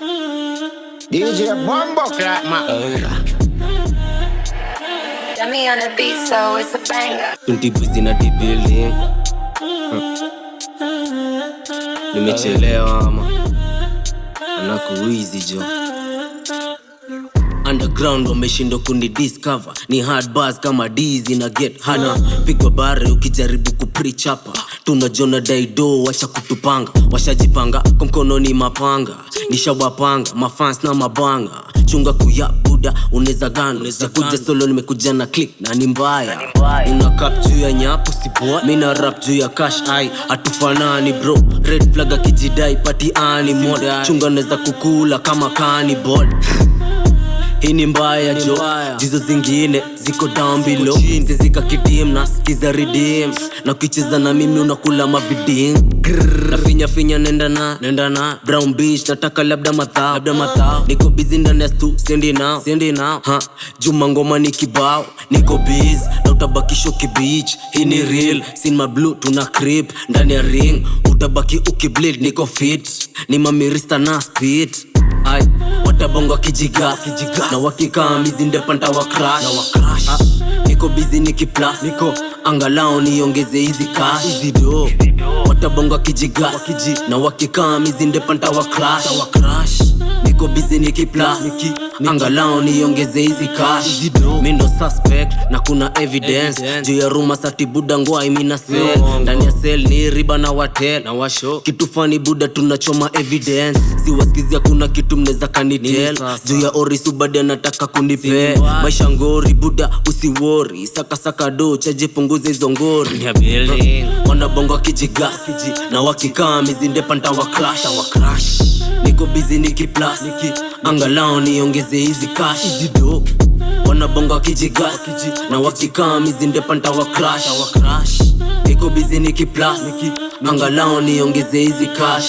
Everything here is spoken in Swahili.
DJ Bumbo Clap, man. Dummy on the beat, so it's a banger. 20 busy na the building. Nimechelewa ama anakuizi jo. Underground wameshindwa kunidiscover. Ni hard bars kama Dizzy na get hana. Pigwa bare ukijaribu kupreach hapa. Tunajona daido washa kutupanga. Washajipanga kwa mkononi mapanga. Nishawapanga mafans na mabanga. Chunga kuya buda uneza gano. Sikuja solo nimekuja na click na ni mbaya. Una cap juu ya nyapu si boy. Mina rap juu ya cash eye. Hatufanani bro. Red flag akijidai party animal. Chunga neza kukula kama cannibal. Hii ni mbaya jo, jizo zingine ziko down below. Zizika kidim na skiza redeem. Na ukicheza na mimi unakula maviding. Na finya nenda na Brown Beach nataka labda matao. Niko busy ndani ya stu, sendi now ha, juma ngoma ni kibao. Niko busy na utabakisho kibeach. Hii ni real, sin my blue tuna creep. Ndani ya ring, utabaki ukibleed. Niko fit, ni mamirista na speed. Ay, watabonga kijiga na wakika mizinde panta wa crash. Niko busy nikiplus, niko angalao niongeze hizi cash. Hizi do watabonga kijiga na wakika mizinde panta wa crash. Niko busy nikiplus, angalao niongeze hizi cash. Hizi do mindo suspect na kuna evidence. Juu ya rumor sati buda ngwai mina sell. Ndani ya cell ni riba na watel na washo. Kitu funny buda tunachoma evidence. Siwasikizia kuna kitu mneza kanitel. Juu ya orisu bade nataka kunipe. Maisha ngori buda usiwori. Saka do chaje punguze hizo ngori. Wanabonga kijiga na wakika mizinde panta wa crash. Niko busy nikiplus, angalao niongeze hizi cash. Hizi do wanabonga kijiga na wakika mizinde panta wa crash. Niko busy nikiplus, angalao niongeze hizi cash.